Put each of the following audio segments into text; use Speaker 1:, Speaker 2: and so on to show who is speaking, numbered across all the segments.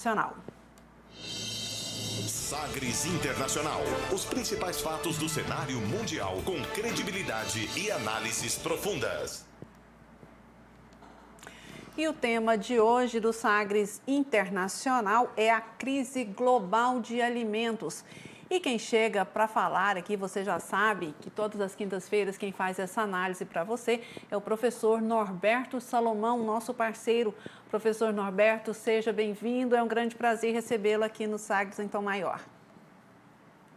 Speaker 1: Nacional.
Speaker 2: Sagres Internacional. Os principais fatos do cenário mundial com credibilidade e análises profundas.
Speaker 1: E o tema de hoje do Sagres Internacional é a crise global de alimentos. E quem chega para falar aqui, você já sabe que todas as quintas-feiras quem faz essa análise para você é o professor Norberto Salomão, nosso parceiro. Professor Norberto, seja bem-vindo, é um grande prazer recebê-lo aqui no Sagres em Tom Maior.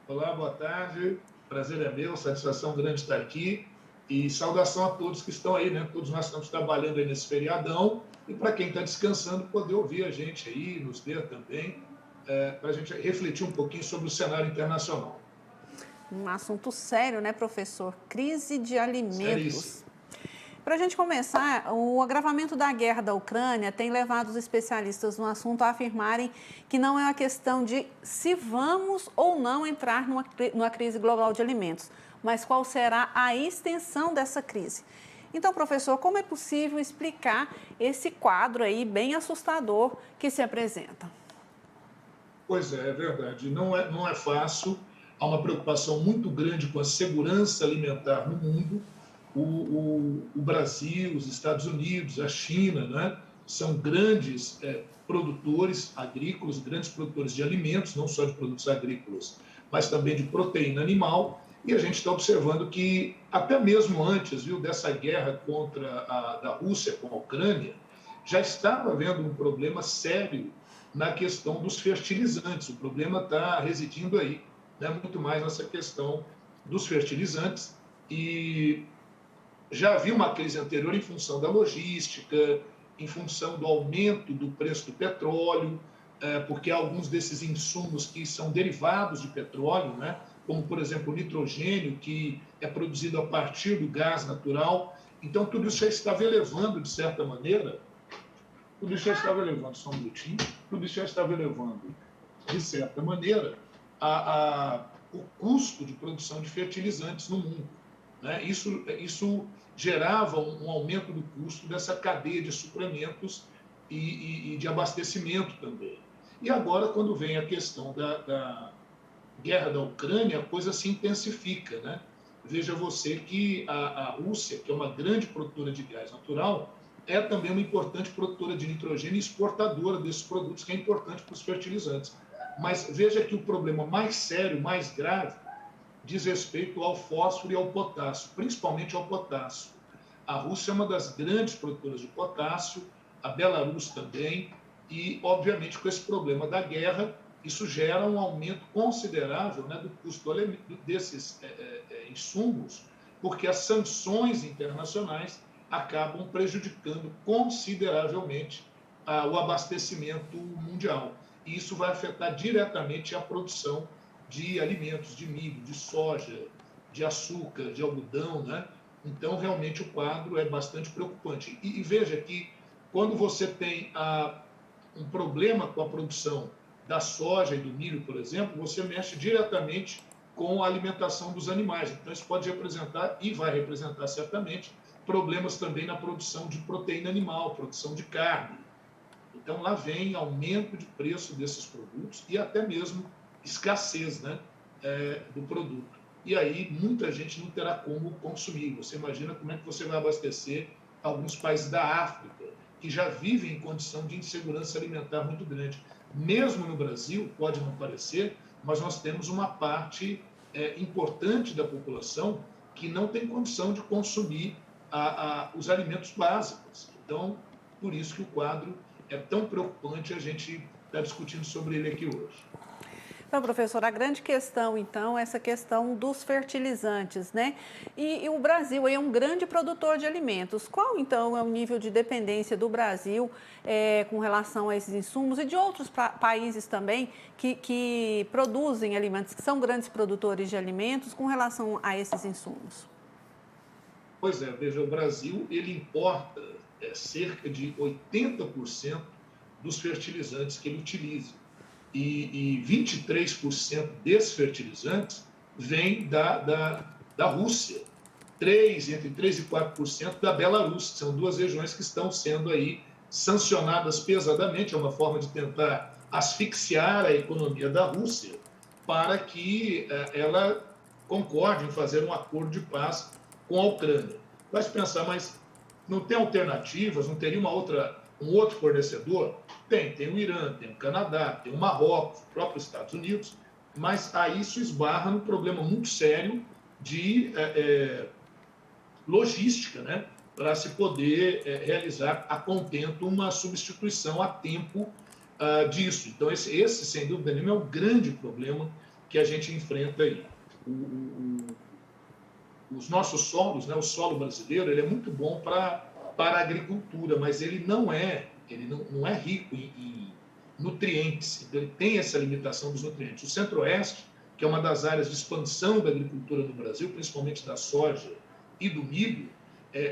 Speaker 3: Olá, boa tarde, prazer é meu, satisfação grande estar aqui e saudação a todos que estão aí, né? Todos nós estamos trabalhando aí nesse feriadão e para quem está descansando poder ouvir a gente aí, nos ver também, para a gente refletir um pouquinho sobre o cenário internacional.
Speaker 1: Um assunto sério, né, professor? Crise de alimentos.
Speaker 3: Seríssimo.
Speaker 1: Para a gente começar, o agravamento da guerra da Ucrânia tem levado os especialistas no assunto a afirmarem que não é uma questão de se vamos ou não entrar numa crise global de alimentos, mas qual será a extensão dessa crise. Então, professor, como é possível explicar esse quadro aí bem assustador que se apresenta?
Speaker 3: Pois é verdade. Não é fácil. Há uma preocupação muito grande com a segurança alimentar no mundo. O Brasil, os Estados Unidos, a China, né, são grandes produtores agrícolas, grandes produtores de alimentos, não só de produtos agrícolas, mas também de proteína animal. E a gente está observando que, até mesmo antes dessa guerra da Rússia com a Ucrânia, já estava havendo um problema sério na questão dos fertilizantes. O problema está residindo aí, né, muito mais nessa questão dos fertilizantes. E já havia uma crise anterior em função da logística, em função do aumento do preço do petróleo, porque alguns desses insumos que são derivados de petróleo, né, como, por exemplo, o nitrogênio, que é produzido a partir do gás natural. Então, tudo isso já estava elevando, de certa maneira, tudo isso já estava elevando, só um minutinho, tudo isso já estava elevando, de certa maneira, o custo de produção de fertilizantes no mundo. Né? Isso gerava um aumento do custo dessa cadeia de suprimentos e de abastecimento também. E agora, quando vem a questão da guerra da Ucrânia, a coisa se intensifica. Né? Veja você que a Rússia, que é uma grande produtora de gás natural, é também uma importante produtora de nitrogênio e exportadora desses produtos, que é importante para os fertilizantes. Mas veja que o problema mais sério, mais grave, diz respeito ao fósforo e ao potássio, principalmente ao potássio. A Rússia é uma das grandes produtoras de potássio, a Belarus também, e, obviamente, com esse problema da guerra, isso gera um aumento considerável, né, do custo desses insumos, porque as sanções internacionais acabam prejudicando consideravelmente o abastecimento mundial. E isso vai afetar diretamente a produção de alimentos, de milho, de soja, de açúcar, de algodão, né? Então, realmente, o quadro é bastante preocupante. E veja que, quando você tem um problema com a produção da soja e do milho, por exemplo, você mexe diretamente com a alimentação dos animais. Então, isso pode representar, e vai representar certamente, problemas também na produção de proteína animal, produção de carne. Então, lá vem aumento de preço desses produtos e até mesmo escassez, né, do produto. E aí, muita gente não terá como consumir. Você imagina como é que você vai abastecer alguns países da África, que já vivem em condição de insegurança alimentar muito grande. Mesmo no Brasil, pode não parecer, mas nós temos uma parte importante da população que não tem condição de consumir os alimentos básicos. Então, por isso que o quadro é tão preocupante, a gente está discutindo sobre ele aqui hoje.
Speaker 1: Então, professor, a grande questão, então, é essa questão dos fertilizantes, né? E o Brasil é um grande produtor de alimentos. Qual, então, é o nível de dependência do Brasil com relação a esses insumos e de outros países também que produzem alimentos, que são grandes produtores de alimentos com relação a esses insumos?
Speaker 3: Pois é, veja, o Brasil, ele importa cerca de 80% dos fertilizantes que ele utiliza. E 23% desses fertilizantes vêm da Rússia. Entre 3% e 4% da Belarus, que são duas regiões que estão sendo aí sancionadas pesadamente. É uma forma de tentar asfixiar a economia da Rússia para que ela concorde em fazer um acordo de paz com a Ucrânia. Vai se pensar, mas não tem alternativas, não teria um outro fornecedor? Tem o Irã, tem o Canadá, tem o Marrocos, os próprios Estados Unidos, mas aí isso esbarra num problema muito sério de logística, né? Para se poder realizar a contento uma substituição a tempo disso. Então, esse, sem dúvida nenhuma, é o grande problema que a gente enfrenta aí. Os nossos solos, né, o solo brasileiro, ele é muito bom para a agricultura, mas ele não é rico em nutrientes, então ele tem essa limitação dos nutrientes. O Centro-Oeste, que é uma das áreas de expansão da agricultura do Brasil, principalmente da soja e do milho,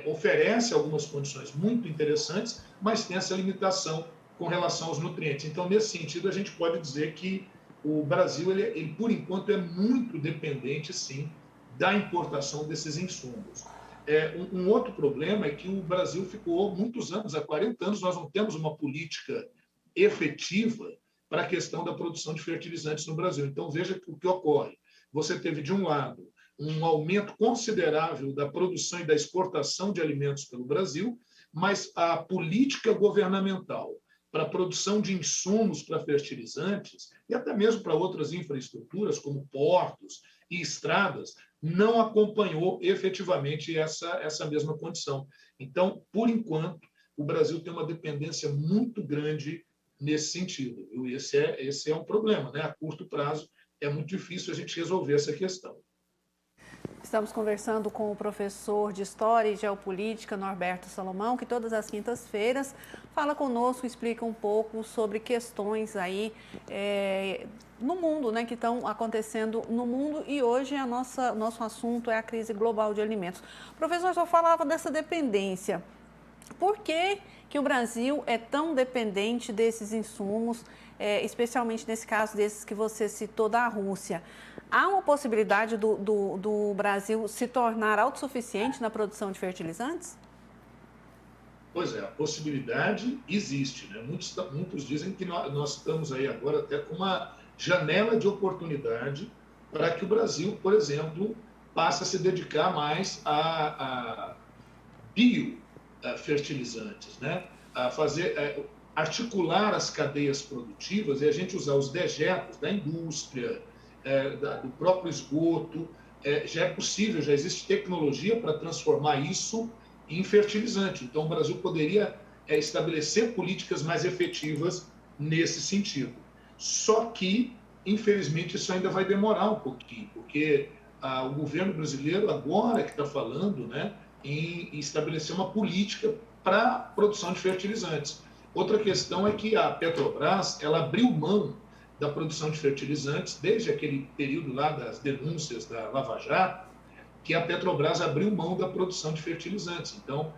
Speaker 3: oferece algumas condições muito interessantes, mas tem essa limitação com relação aos nutrientes. Então, nesse sentido, a gente pode dizer que o Brasil, ele por enquanto, é muito dependente, sim, da importação desses insumos. Um outro problema é que o Brasil ficou muitos anos, há 40 anos, nós não temos uma política efetiva para a questão da produção de fertilizantes no Brasil. Então, veja o que ocorre. Você teve, de um lado, um aumento considerável da produção e da exportação de alimentos pelo Brasil, mas a política governamental para a produção de insumos para fertilizantes e até mesmo para outras infraestruturas, como portos e estradas, não acompanhou efetivamente essa mesma condição. Então, por enquanto, o Brasil tem uma dependência muito grande nesse sentido. Esse é um problema, né? A curto prazo é muito difícil a gente resolver essa questão.
Speaker 1: Estamos conversando com o professor de História e Geopolítica, Norberto Salomão, que todas as quintas-feiras fala conosco, explica um pouco sobre questões aí no mundo, né, que estão acontecendo no mundo, e hoje nosso assunto é a crise global de alimentos. Professor, só falava dessa dependência. Por que o Brasil é tão dependente desses insumos, especialmente nesse caso desses que você citou da Rússia? Há uma possibilidade do Brasil se tornar autossuficiente na produção de fertilizantes?
Speaker 3: Pois é, a possibilidade existe, né? Muitos dizem que nós estamos aí agora até com uma janela de oportunidade para que o Brasil, por exemplo, passe a se dedicar mais a biofertilizantes, né? A fazer, articular as cadeias produtivas e a gente usar os dejetos da indústria, do próprio esgoto. Já é possível, já existe tecnologia para transformar isso em fertilizante. Então, o Brasil poderia estabelecer políticas mais efetivas nesse sentido. Só que, infelizmente, isso ainda vai demorar um pouquinho, porque o governo brasileiro agora que está falando, né, em estabelecer uma política para a produção de fertilizantes. Outra questão é que a Petrobras, ela abriu mão da produção de fertilizantes desde aquele período lá das denúncias da Lava Jato, que a Petrobras abriu mão da produção de fertilizantes. Então,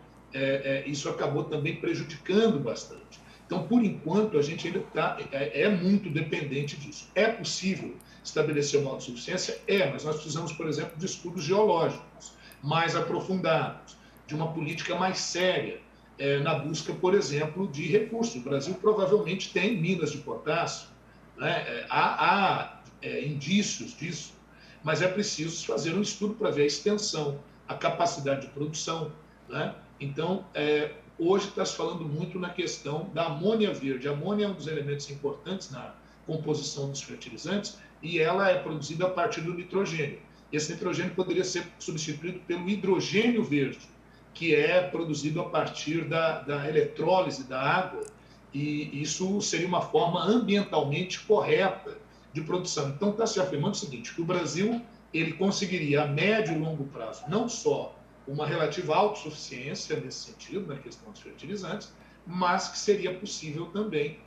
Speaker 3: isso acabou também prejudicando bastante. Então, por enquanto, a gente ainda é muito dependente disso. É possível estabelecer uma autossuficiência? Mas nós precisamos, por exemplo, de estudos geológicos mais aprofundados, de uma política mais séria na busca, por exemplo, de recursos. O Brasil provavelmente tem minas de potássio, né? Há indícios disso, mas é preciso fazer um estudo para ver a extensão, a capacidade de produção, né? Então, hoje está se falando muito na questão da amônia verde. A amônia é um dos elementos importantes na composição dos fertilizantes e ela é produzida a partir do nitrogênio. Esse nitrogênio poderia ser substituído pelo hidrogênio verde, que é produzido a partir da eletrólise da água, e isso seria uma forma ambientalmente correta de produção. Então, está se afirmando o seguinte, que o Brasil ele conseguiria, a médio e longo prazo, não só uma relativa autossuficiência nesse sentido, na questão dos fertilizantes, mas que seria possível também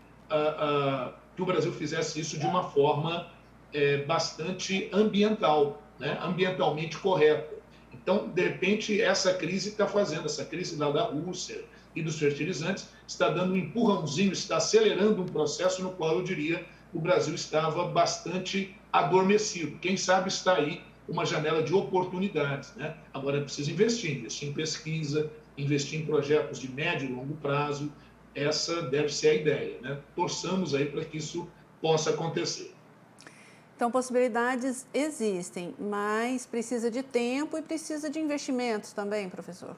Speaker 3: que o Brasil fizesse isso de uma forma bastante ambiental, né? Ambientalmente correta. Então, de repente, essa crise lá da Rússia e dos fertilizantes, está dando um empurrãozinho, está acelerando um processo no qual eu diria o Brasil estava bastante adormecido. Quem sabe está aí uma janela de oportunidades, né? Agora é preciso investir em pesquisa, investir em projetos de médio e longo prazo, essa deve ser a ideia, né? Torçamos aí para que isso possa acontecer.
Speaker 1: Então, possibilidades existem, mas precisa de tempo e precisa de investimentos também, professor?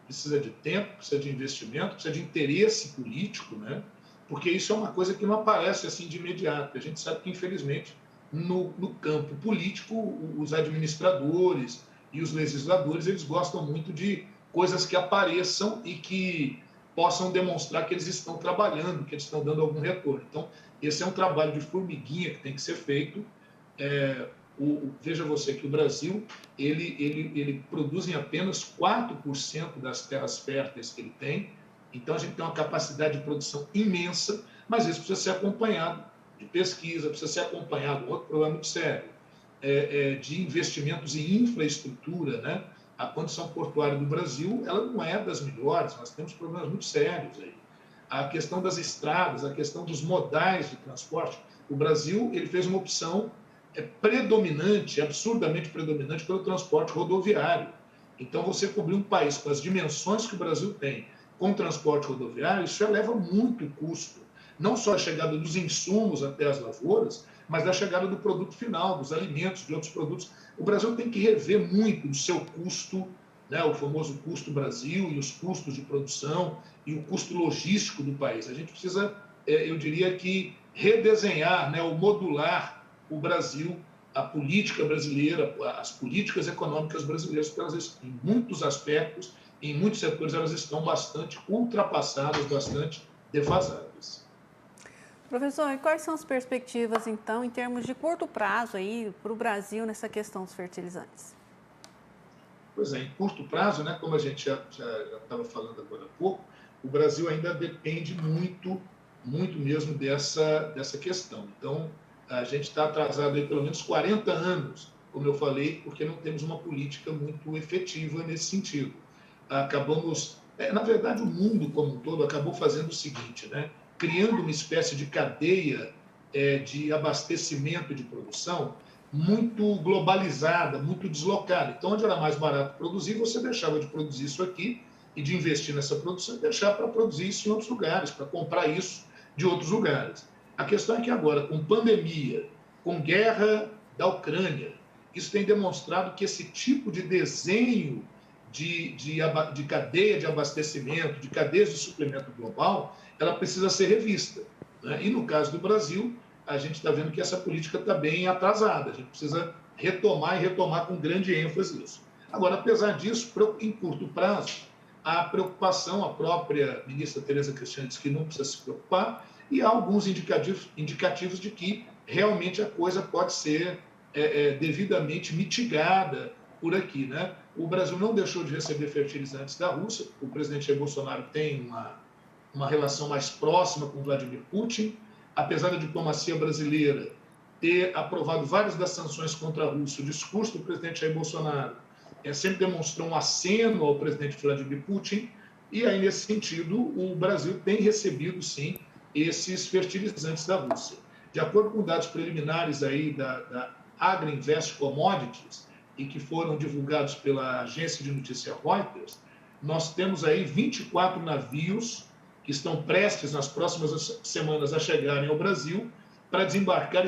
Speaker 3: Precisa de tempo, precisa de investimento, precisa de interesse político, né? Porque isso é uma coisa que não aparece assim de imediato. A gente sabe que, infelizmente, no campo político, os administradores e os legisladores, eles gostam muito de coisas que apareçam e que possam demonstrar que eles estão trabalhando, que eles estão dando algum retorno. Então, esse é um trabalho de formiguinha que tem que ser feito. Veja você que o Brasil ele produz em apenas 4% das terras férteis que ele tem. Então, a gente tem uma capacidade de produção imensa, mas isso precisa ser acompanhado de pesquisa, precisa ser acompanhado, outro problema muito sério, de investimentos em infraestrutura, né? A condição portuária do Brasil, ela não é das melhores, nós temos problemas muito sérios aí. A questão das estradas, a questão dos modais de transporte. O Brasil ele fez uma opção predominante, absurdamente predominante, pelo transporte rodoviário. Então, você cobrir um país com as dimensões que o Brasil tem, com transporte rodoviário, isso eleva muito o custo. Não só a chegada dos insumos até as lavouras, mas da chegada do produto final, dos alimentos, de outros produtos. O Brasil tem que rever muito o seu custo, né, o famoso custo Brasil e os custos de produção e o custo logístico do país. A gente precisa, eu diria que, redesenhar, né, ou modular o Brasil, a política brasileira, as políticas econômicas brasileiras, porque elas, em muitos aspectos, em muitos setores, elas estão bastante ultrapassadas, bastante defasadas.
Speaker 1: Professor, e quais são as perspectivas, então, em termos de curto prazo aí para o Brasil nessa questão dos fertilizantes?
Speaker 3: Pois é, em curto prazo, né, como a gente já estava falando agora há pouco, o Brasil ainda depende muito mesmo dessa questão. Então, a gente está atrasado aí pelo menos 40 anos, como eu falei, porque não temos uma política muito efetiva nesse sentido. Acabamos, na verdade, o mundo como um todo acabou fazendo o seguinte, né? Criando uma espécie de cadeia de abastecimento de produção muito globalizada, muito deslocada. Então, onde era mais barato produzir, você deixava de produzir isso aqui e de investir nessa produção e deixar para produzir isso em outros lugares, para comprar isso de outros lugares. A questão é que agora, com pandemia, com guerra da Ucrânia, isso tem demonstrado que esse tipo de desenho de cadeia de abastecimento, de cadeias de suplemento global, ela precisa ser revista, né? E no caso do Brasil, a gente está vendo que essa política está bem atrasada. A gente precisa retomar e retomar com grande ênfase isso. Agora, apesar disso, em curto prazo, a preocupação, a própria ministra Tereza Cristina disse que não precisa se preocupar, e há alguns indicativos de que realmente a coisa pode ser devidamente mitigada por aqui, né? O Brasil não deixou de receber fertilizantes da Rússia. O presidente Jair Bolsonaro tem uma relação mais próxima com Vladimir Putin. Apesar da diplomacia brasileira ter aprovado várias das sanções contra a Rússia, o discurso do presidente Jair Bolsonaro sempre demonstrou um aceno ao presidente Vladimir Putin, e aí, nesse sentido, o Brasil tem recebido, sim, esses fertilizantes da Rússia. De acordo com dados preliminares aí da Agri-Invest Commodities, e que foram divulgados pela agência de notícia Reuters, nós temos aí 24 navios que estão prestes nas próximas semanas a chegarem ao Brasil para desembarcar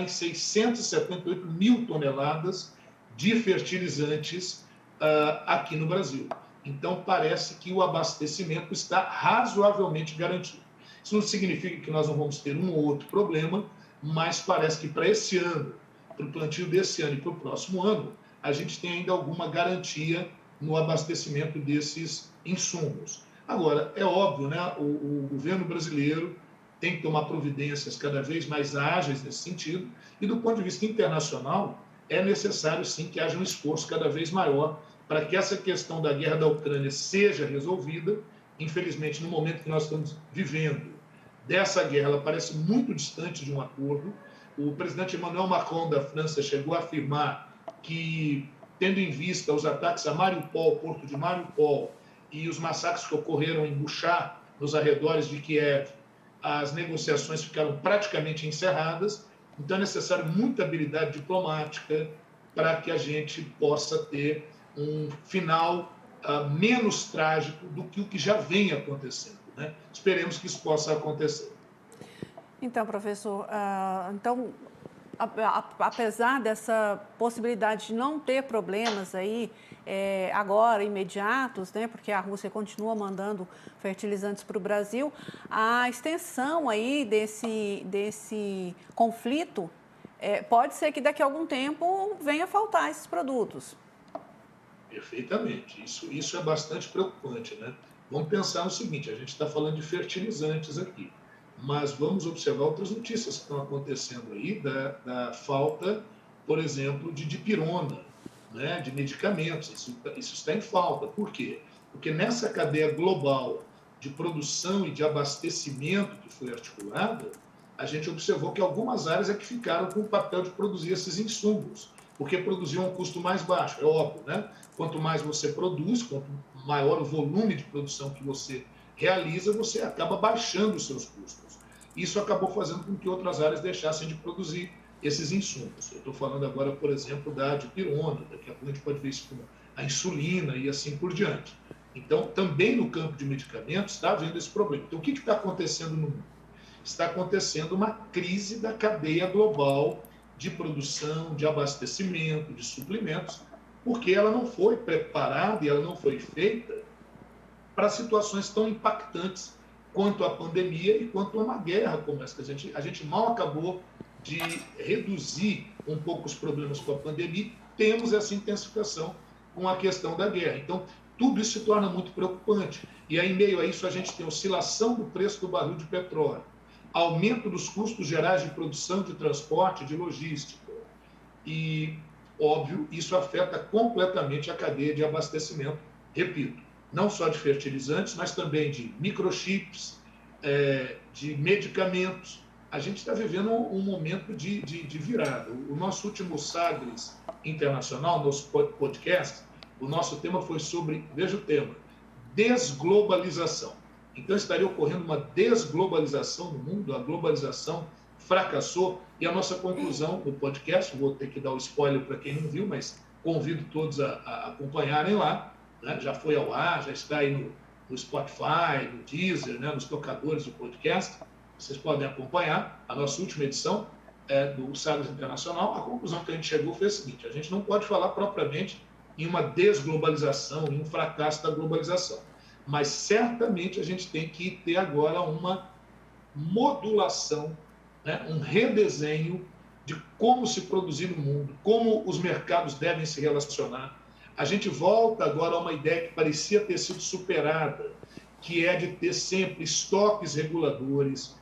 Speaker 3: em 678 mil toneladas de fertilizantes aqui no Brasil. Então, parece que o abastecimento está razoavelmente garantido. Isso não significa que nós não vamos ter um ou outro problema, mas parece que para esse ano, para o plantio desse ano e para o próximo ano, a gente tem ainda alguma garantia no abastecimento desses insumos. Agora, é óbvio, né? O governo brasileiro tem que tomar providências cada vez mais ágeis nesse sentido, e do ponto de vista internacional, é necessário sim que haja um esforço cada vez maior para que essa questão da guerra da Ucrânia seja resolvida. Infelizmente, no momento que nós estamos vivendo dessa guerra, ela parece muito distante de um acordo. O presidente Emmanuel Macron da França chegou a afirmar que, tendo em vista os ataques a Mariupol, porto de Mariupol, e os massacres que ocorreram em Buchá, nos arredores de Kiev, as negociações ficaram praticamente encerradas. Então é necessário muita habilidade diplomática para que a gente possa ter um final menos trágico do que o que já vem acontecendo, né? Esperemos que isso possa acontecer.
Speaker 1: Então, professor, apesar dessa possibilidade de não ter problemas aí agora imediatos, né, porque a Rússia continua mandando fertilizantes para o Brasil, a extensão aí desse conflito pode ser que daqui a algum tempo venha a faltar esses produtos.
Speaker 3: Perfeitamente. Isso é bastante preocupante, né? Vamos pensar no seguinte, a gente está falando de fertilizantes aqui, mas vamos observar outras notícias que estão acontecendo aí da falta, por exemplo, de dipirona, né, de medicamentos. Isso está em falta. Por quê? Porque nessa cadeia global de produção e de abastecimento que foi articulada, a gente observou que algumas áreas é que ficaram com o papel de produzir esses insumos, porque produziam a um custo mais baixo, é óbvio, né? Quanto mais você produz, quanto maior o volume de produção que você realiza, você acaba baixando os seus custos. Isso acabou fazendo com que outras áreas deixassem de produzir esses insumos. Eu estou falando agora, por exemplo, da dipirona, daqui a pouco a gente pode ver isso com a insulina e assim por diante. Então, também no campo de medicamentos está havendo esse problema. Então, o que está acontecendo no mundo? Está acontecendo uma crise da cadeia global de produção, de abastecimento, de suprimentos, porque ela não foi preparada e ela não foi feita para situações tão impactantes quanto a pandemia e quanto a uma guerra como essa. A gente mal acabou de reduzir um pouco os problemas com a pandemia, temos essa intensificação com a questão da guerra. Então, tudo isso se torna muito preocupante. E aí, em meio a isso, a gente tem oscilação do preço do barril de petróleo, aumento dos custos gerais de produção, de transporte, de logística. E, óbvio, isso afeta completamente a cadeia de abastecimento, repito, não só de fertilizantes, mas também de microchips, de medicamentos. A gente está vivendo um momento de virada. O nosso último Sagres Internacional, nosso podcast, o nosso tema foi sobre, veja o tema, desglobalização. Então, estaria ocorrendo uma desglobalização no mundo, a globalização fracassou, e a nossa conclusão no podcast, vou ter que dar o spoiler para quem não viu, mas convido todos a acompanharem lá, né? Já foi ao ar, já está aí no Spotify, no Deezer, né? Nos tocadores do podcast, vocês podem acompanhar a nossa última edição do Sagres Internacional. A conclusão que a gente chegou foi a seguinte: a gente não pode falar propriamente em uma desglobalização, em um fracasso da globalização, mas certamente a gente tem que ter agora uma modulação, né, um redesenho de como se produzir no mundo, como os mercados devem se relacionar. A gente volta agora a uma ideia que parecia ter sido superada, que é de ter sempre estoques reguladores,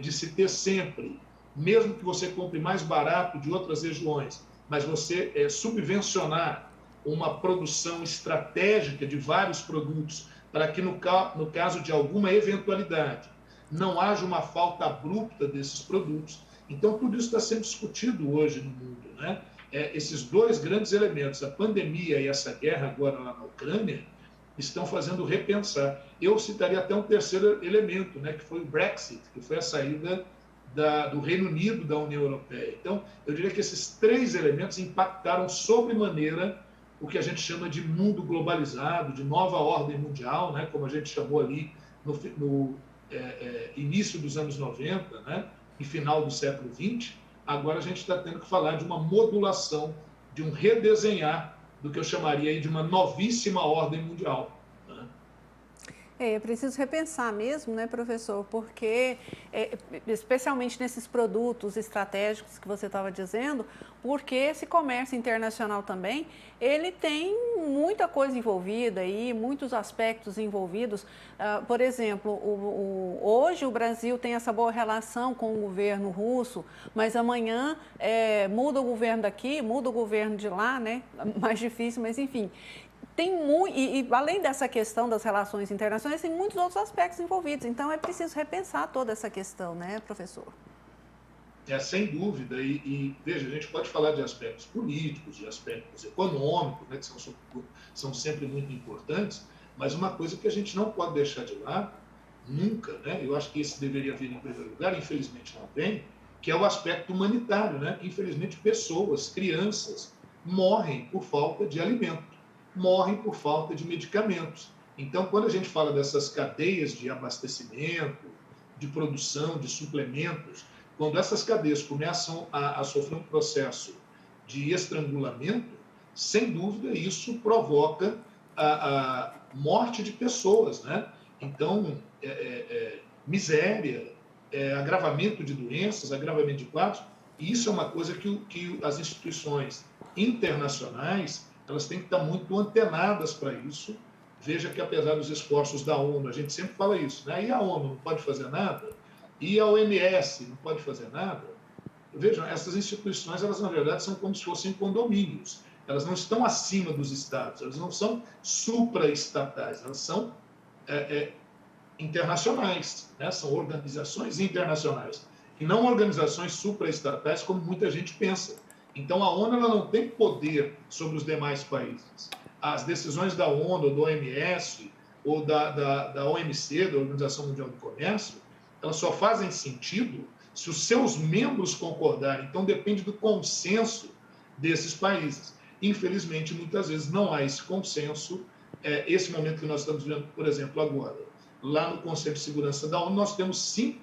Speaker 3: de se ter sempre, mesmo que você compre mais barato de outras regiões, mas você subvencionar uma produção estratégica de vários produtos para que, no caso de alguma eventualidade, não haja uma falta abrupta desses produtos. Então, tudo isso está sendo discutido hoje no mundo, né? Esses dois grandes elementos, a pandemia e essa guerra agora lá na Ucrânia, estão fazendo repensar. Eu citaria até um terceiro elemento, né, que foi o Brexit, que foi a saída do Reino Unido da União Europeia. Então, eu diria que esses três elementos impactaram sobremaneira o que a gente chama de mundo globalizado, de nova ordem mundial, né, como a gente chamou ali no início dos anos 90, né, e final do século XX. Agora a gente está tendo que falar de uma modulação, de um redesenhar do que eu chamaria aí de uma novíssima ordem mundial.
Speaker 1: É preciso repensar mesmo, né, professor? Porque, especialmente nesses produtos estratégicos que você estava dizendo, porque esse comércio internacional também, ele tem muita coisa envolvida aí, muitos aspectos envolvidos. Por exemplo, hoje o Brasil tem essa boa relação com o governo russo, mas amanhã muda o governo daqui, muda o governo de lá, né? Mais difícil, mas enfim. E além dessa questão das relações internacionais, tem muitos outros aspectos envolvidos. Então, é preciso repensar toda essa questão, né, professor?
Speaker 3: Sem dúvida. E veja, a gente pode falar de aspectos políticos, de aspectos econômicos, né, que são sempre muito importantes, mas uma coisa que a gente não pode deixar de lado, nunca, né, eu acho que esse deveria vir em primeiro lugar, infelizmente não vem, que é o aspecto humanitário, né? Infelizmente, pessoas, crianças, morrem por falta de alimento. morrem por falta de medicamentos. Então, quando a gente fala dessas cadeias de abastecimento, de produção, de suplementos, quando essas cadeias começam a sofrer um processo de estrangulamento, sem dúvida isso provoca a morte de pessoas, né? Então, miséria, agravamento de doenças, agravamento de quadros, e isso é uma coisa que as instituições internacionais elas têm que estar muito antenadas para isso. Veja que, apesar dos esforços da ONU, a gente sempre fala isso, né? E a ONU não pode fazer nada? E a OMS não pode fazer nada? Vejam, essas instituições, elas na verdade são como se fossem condomínios. Elas não estão acima dos estados, elas não são supraestatais, elas são internacionais, né? São organizações internacionais, e não organizações supraestatais como muita gente pensa. Então, a ONU ela não tem poder sobre os demais países. As decisões da ONU, do OMS, ou da OMC, da Organização Mundial do Comércio, elas só fazem sentido se os seus membros concordarem. Então, depende do consenso desses países. Infelizmente, muitas vezes não há esse consenso. Esse momento que nós estamos vendo, por exemplo, agora, lá no Conselho de Segurança da ONU, nós temos 5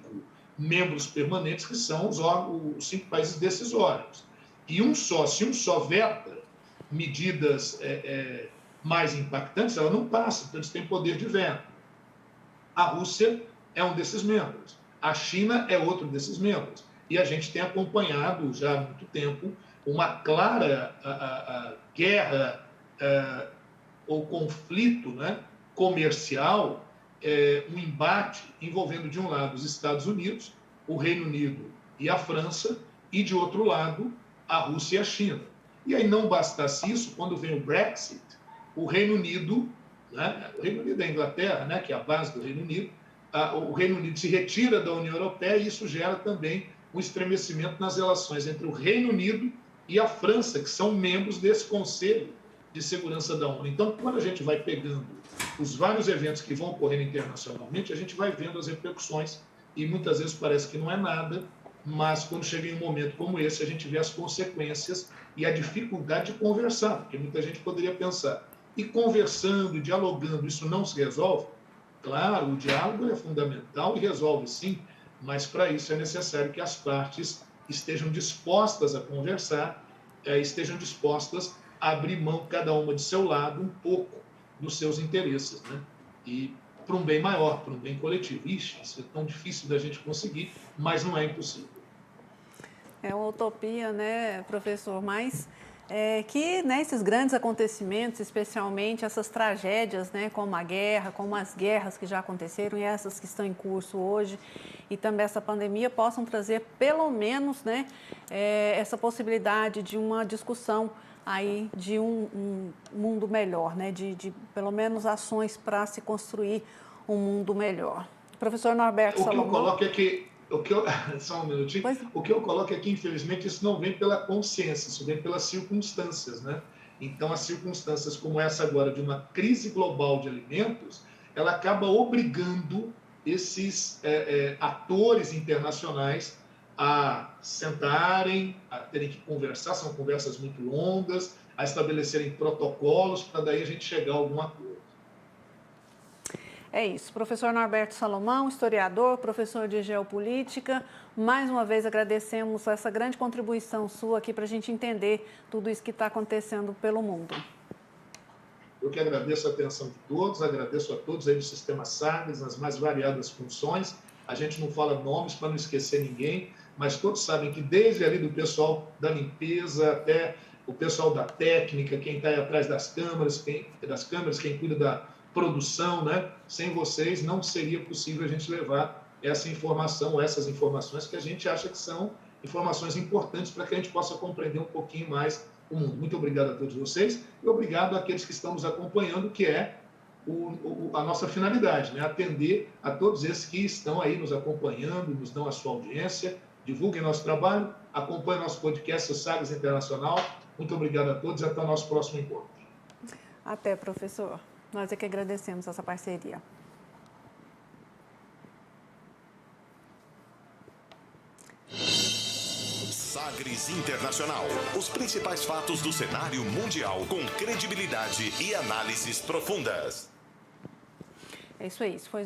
Speaker 3: membros permanentes, que são os 5 países decisórios. E se um só veta medidas mais impactantes, ela não passa, então eles têm poder de veto. A Rússia é um desses membros, a China é outro desses membros, e a gente tem acompanhado já há muito tempo uma clara guerra ou conflito, né, comercial, um embate envolvendo, de um lado, os Estados Unidos, o Reino Unido e a França, e, de outro lado, a Rússia e a China. E aí, não bastasse isso, quando vem o Brexit, o Reino Unido, né, o Reino Unido é a Inglaterra, né, que é a base do Reino Unido, o Reino Unido se retira da União Europeia, e isso gera também um estremecimento nas relações entre o Reino Unido e a França, que são membros desse Conselho de Segurança da ONU. Então, quando a gente vai pegando os vários eventos que vão ocorrendo internacionalmente, a gente vai vendo as repercussões, e muitas vezes parece que não é nada, mas quando chega em um momento como esse, a gente vê as consequências e a dificuldade de conversar, porque muita gente poderia pensar, e conversando, dialogando, isso não se resolve? Claro, o diálogo é fundamental e resolve sim, mas para isso é necessário que as partes estejam dispostas a conversar, estejam dispostas a abrir mão, cada uma de seu lado, um pouco dos seus interesses, né? E para um bem maior, para um bem coletivo. Isso é tão difícil da gente conseguir, mas não é impossível.
Speaker 1: É uma utopia, né, professor? Mas que, né, esses grandes acontecimentos, especialmente essas tragédias, né, como a guerra, como as guerras que já aconteceram e essas que estão em curso hoje, e também essa pandemia, possam trazer pelo menos, né, essa possibilidade de uma discussão aí de um mundo melhor, né, de pelo menos ações para se construir um mundo melhor. Professor Norberto Salomão.
Speaker 3: O que eu coloco é que só um minutinho. O que eu coloco é que, infelizmente, isso não vem pela consciência, isso vem pelas circunstâncias, né? Então, as circunstâncias como essa agora, de uma crise global de alimentos, ela acaba obrigando esses atores internacionais a sentarem, a terem que conversar, são conversas muito longas, a estabelecerem protocolos para daí a gente chegar a algum acordo.
Speaker 1: É isso. Professor Norberto Salomão, historiador, professor de geopolítica, mais uma vez agradecemos essa grande contribuição sua aqui para a gente entender tudo isso que está acontecendo pelo mundo.
Speaker 3: Eu que agradeço a atenção de todos, agradeço a todos aí do Sistema Sagres, nas mais variadas funções. A gente não fala nomes para não esquecer ninguém, mas todos sabem que desde ali do pessoal da limpeza até o pessoal da técnica, quem está aí atrás das câmeras, quem cuida da produção, né? Sem vocês não seria possível a gente levar essa informação, essas informações que a gente acha que são informações importantes para que a gente possa compreender um pouquinho mais o mundo. Muito obrigado a todos vocês e obrigado àqueles que estão nos acompanhando, que é a nossa finalidade, né? Atender a todos esses que estão aí nos acompanhando, nos dão a sua audiência, divulguem nosso trabalho, acompanhem nosso podcast, o Sagres Internacional. Muito obrigado a todos e até o nosso próximo encontro.
Speaker 1: Até, professor. Nós é que agradecemos essa parceria.
Speaker 2: Sagres Internacional. Os principais fatos do cenário mundial com credibilidade e análises profundas.
Speaker 1: É isso aí. Isso foi